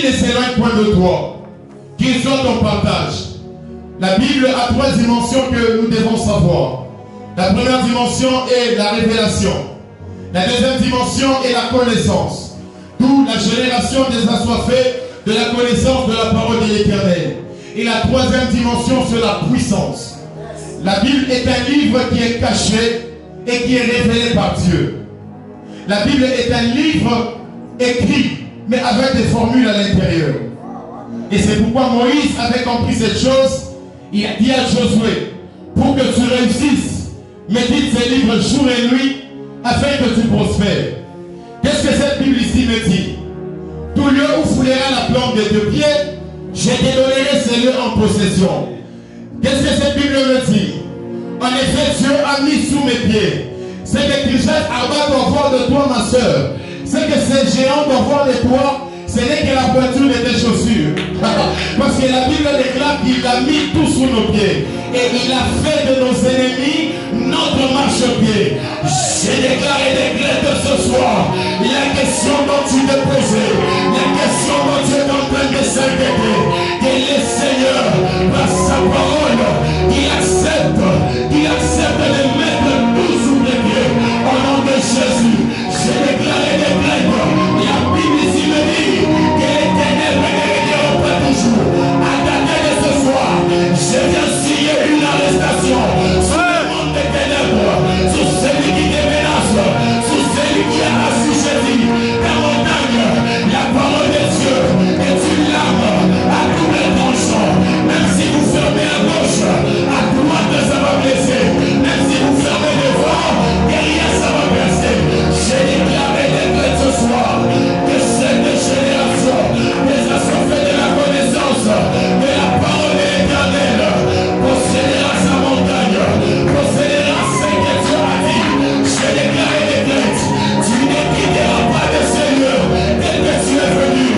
ne s'éloigne point de toi, qu'il soit ton partage. La Bible a 3 dimensions que nous devons savoir. La première dimension est la révélation. La deuxième dimension est la connaissance. D'où la génération des assoiffés de la connaissance de la parole de l'Éternel. Et la troisième dimension, c'est la puissance. La Bible est un livre qui est caché et qui est révélé par Dieu. La Bible est un livre écrit, mais avec des formules à l'intérieur. Et c'est pourquoi Moïse avait compris cette chose. Il a dit à Josué, pour que tu réussisses, médite ces livres jour et nuit, afin que tu prospères. Qu'est-ce que cette Bible ici me dit? Tout lieu où foulera la plante des 2 pieds, je te donnerai ces lieux en possession. Qu'est-ce que cette Bible me dit? En effet, Dieu a mis sous mes pieds. C'est que Kirjat Arba doit voir de toi, ma soeur. C'est que ces géants doivent voir de toi. Ce n'est que la pointure de tes chaussures. Parce que la Bible déclare qu'il a mis tout sous nos pieds. Et il a fait de nos ennemis notre marchepied. J'ai déclaré des clés de ce soir. La question dont tu te posais, la question dont tu es en train de s'inquiéter, que le Seigneur, par sa parole, qu'il accepte de mettre tout sous les pieds. Au nom de Jésus, j'ai déclaré des clés. La Bible ici me dit que les ténèbres ne régneront pas toujours. À dater de ce soir, je viens signer une arrestation sur le monde des ténèbres, sur celui qui te menace, sur celui qui a assujetti la montagne. La parole de Dieu est une lame à double tranchant. Même si vous fermez à gauche, à droite ça va blesser. Même si vous fermez devant, derrière ça va blesser. J'ai déclaré des clés ce soir que cette génération des assoiffés de la connaissance de la parole de l'Éternel possédera sa montagne, possédera ce que Dieu a dit. J'ai déclaré des clés. Tu ne quitteras pas de ce lieu tel que tu es venu.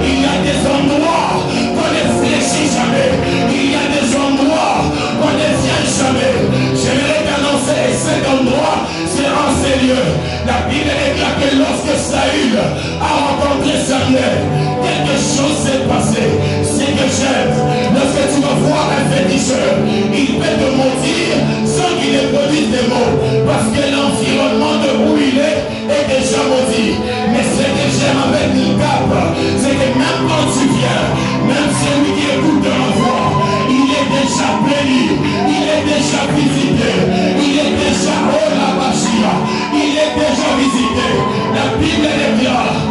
Il y a des endroits qu'on ne fléchit jamais. Il y a des endroits qu'on ne vient jamais. J'aimerais t'annoncer cet endroit, c'est en ces lieux. La Bible déclare que lorsque Saül a rencontré Samuel, quelque chose s'est passé. C'est que j'aime. Lorsque tu vas voir un féticheur, il peut te mentir sans qu'il ne produise des mots. Parce que l'environnement de où il est déjà maudit. Mais ce que j'aime avec l'ICAP, c'est que même quand tu viens, même celui qui écoute ma voix, il est déjà béni, il est déjà visité, il est déjà oh la bachia, il est déjà visité. La Bible déclare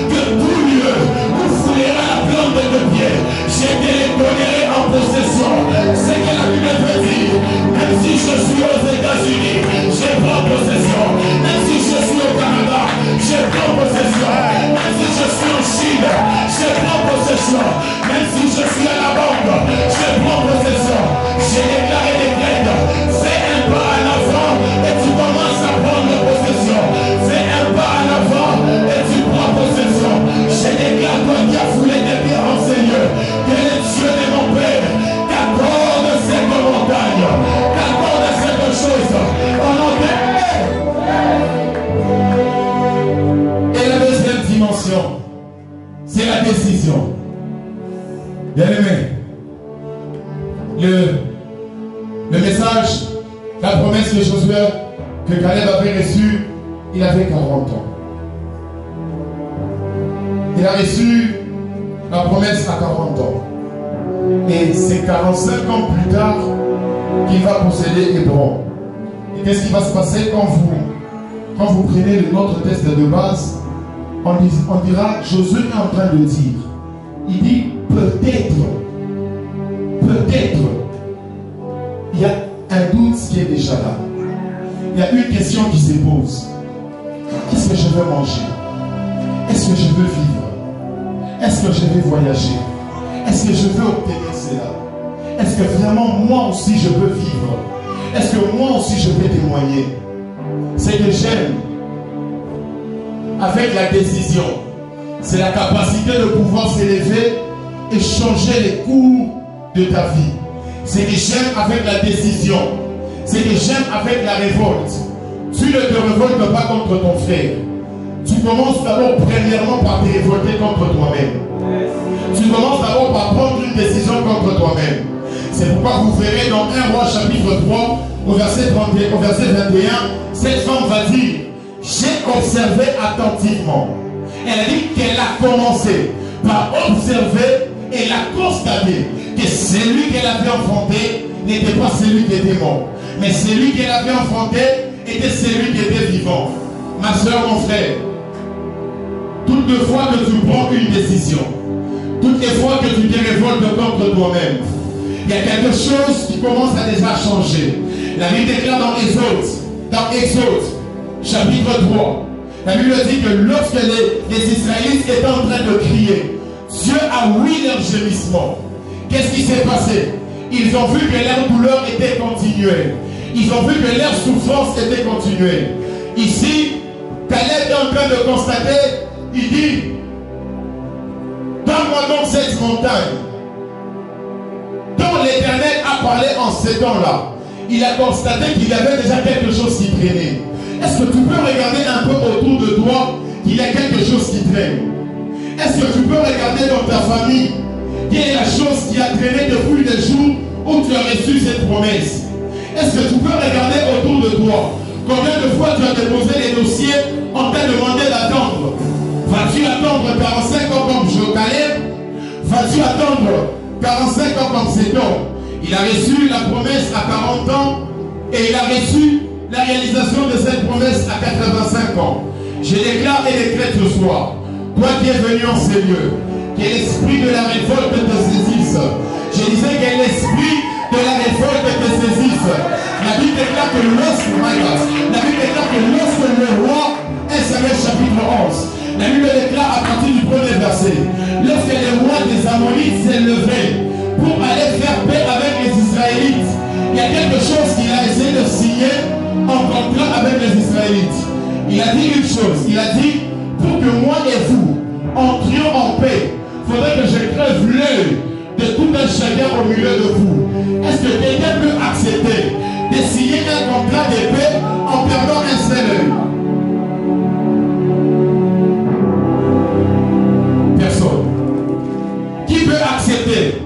que tout lieu où foulera la plante de 2 pieds, je te les donnerai en possession. C'est que la Bible veut dire, même si je suis aux États-Unis, je prends possession. Même si je suis au Canada, je prends possession. Même si je suis en Chine, je prends possession. Même si je suis à la banque, je prends possession. J'ai déclaré des clés. Fais un pas en avant et tu commences à prendre possession. Fais un pas en avant et tu prends possession. Je déclare toi qui as foulé des pieds en Seigneur, que le Dieu de mon Père t'accorde cette montagne, t'accorde cette chose. Au nom de... Et la deuxième dimension, c'est la décision. Bien aimé, le message, la promesse de Josué que Caleb avait reçue, il avait 40 ans. Il a reçu la promesse à 40 ans. Et c'est 45 ans plus tard qu'il va posséder Hébron. Et qu'est-ce qui va se passer quand vous prenez notre texte de base? On dira, Josué est en train de dire. Il dit, peut-être, il y a un doute qui est déjà là. Il y a une question qui se pose. Qu'est-ce que je veux manger? Est-ce que je veux vivre? Est-ce que je vais voyager? Est-ce que je veux obtenir cela? Est-ce que vraiment moi aussi je peux vivre? Est-ce que moi aussi je peux témoigner? C'est que j'aime avec la décision. C'est la capacité de pouvoir s'élever et changer les cours de ta vie. C'est que j'aime avec la décision. C'est que j'aime avec la révolte. Tu ne te révoltes pas contre ton frère. tu commences d'abord premièrement par te révolter contre toi-même. Tu commences d'abord par prendre une décision contre toi-même. C'est pourquoi vous verrez dans 1 Roi chapitre 3, au verset 31, au verset 21, cette femme va dire, j'ai observé attentivement. Elle a dit qu'elle a commencé par observer et la constater que celui qu'elle avait enfanté n'était pas celui qui était mort, mais celui qu'elle avait enfanté était celui qui était vivant. Ma soeur, mon frère, toutes les fois que tu prends une décision, toutes les fois que tu te révoltes contre toi-même, il y a quelque chose qui commence à déjà changer. La Bible déclare dans Exode, chapitre 3, la Bible dit que lorsque les Israélites étaient en train de crier, Dieu a ouï leur gémissement. Qu'est-ce qui s'est passé? Ils ont vu que leur douleur était continuelle. Ils ont vu que leur souffrance était continuelle. Ici, Caleb est en train de constater, il dit, donne-moi donc cette montagne dont l'Éternel a parlé en ces temps-là. Il a constaté qu'il y avait déjà quelque chose qui traînait. Est-ce que tu peux regarder un peu autour de toi qu'il y a quelque chose qui traîne? Est-ce que tu peux regarder dans ta famille quelle est la chose qui a traîné depuis le jour où tu as reçu cette promesse? Est-ce que tu peux regarder autour de toi combien de fois tu as déposé les dossiers, on t'a demandé d'attendre? Vas-tu attendre 45 ans comme Caleb? Vas-tu attendre 45 ans comme cet homme? Il a reçu la promesse à 40 ans et il a reçu la réalisation de cette promesse à 85 ans. Je déclare et décrète ce soir, toi qui es venu en ces lieux, que l'esprit de la révolte te saisisse. Je disais que l'esprit de la révolte te saisisse. La Bible déclare que lorsque le roi, 1 Samuel chapitre 11, la Bible déclare à partir du premier verset, lorsque le roi des Ammonites s'est levé pour aller faire paix avec les Israélites, il y a quelque chose qu'il a essayé de signer en contrat avec les Israélites. Il a dit une chose, il a dit, pour que moi et vous entrions en paix, il faudrait que je crève l'œil de tout un chacun au milieu de vous. Est-ce que quelqu'un peut accepter de signer un contrat de paix en perdant un seul œil? Personne. Qui peut accepter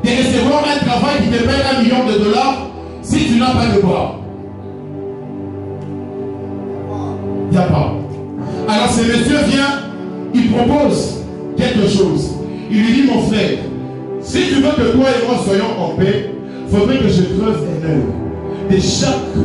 de recevoir un travail qui te paye $1 million si tu n'as pas de bras? Il n'y a pas. Alors ce monsieur vient, il propose quelque chose. Il lui dit, mon frère, si tu veux que toi et moi soyons en paix, il faudrait que je creuve un œil de chaque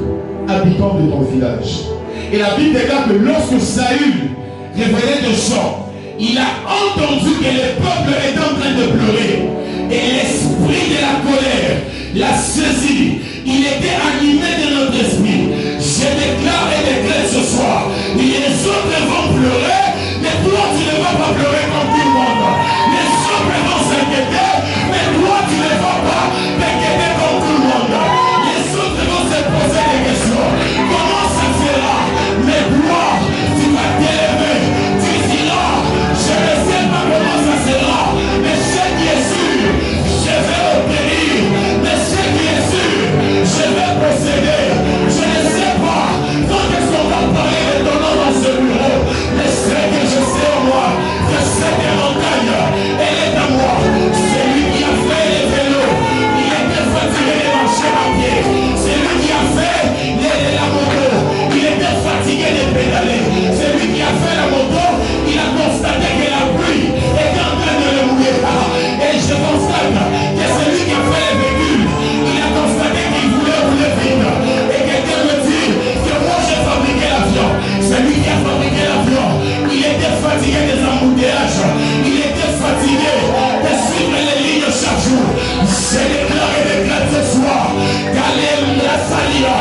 habitant de ton village. Et la Bible déclare que lorsque Saül revenait de champ, il a entendu que le peuple était en train de pleurer. Et l'esprit de la colère l'a saisi. Il était animé de notre esprit. Je déclare et déclare ce soir, les autres vont pleurer, mais toi tu ne vas pas pleurer comme tout le monde. Les autres vont s'inquiéter, mais toi tu ne vas pas t'inquiéter comme tout le monde. Les autres vont se poser des questions. Comment ça sera? Mais toi, tu vas t'élever. Tu diras, je ne sais pas comment ça sera, mais ce qui est sûr, je vais obéir. Mais ce qui est sûr, je vais procéder. Je ne sais pas quand est-ce qu'on va parler de ton nom dans ce bureau, mais ce que je sais en moi, que cette montagne, elle est à moi. Celui qui a fait les vélos, il était fatigué de marcher à pied. Celui qui a fait la moto, il était fatigué de pédaler. Celui qui a fait la moto, il a constaté que la pluie était en train de le mouiller. Et je constate que celui qui a fait les véhicules, il a constaté qu'il voulait rouler vite. Et quelqu'un me dit que moi j'ai fabriqué l'avion. Celui qui a fabriqué l'avion, il était fatigué des embouteillages. Il était fatigué de suivre les lignes chaque jour. Je déclare et déclare ce soir, Caleb la salia,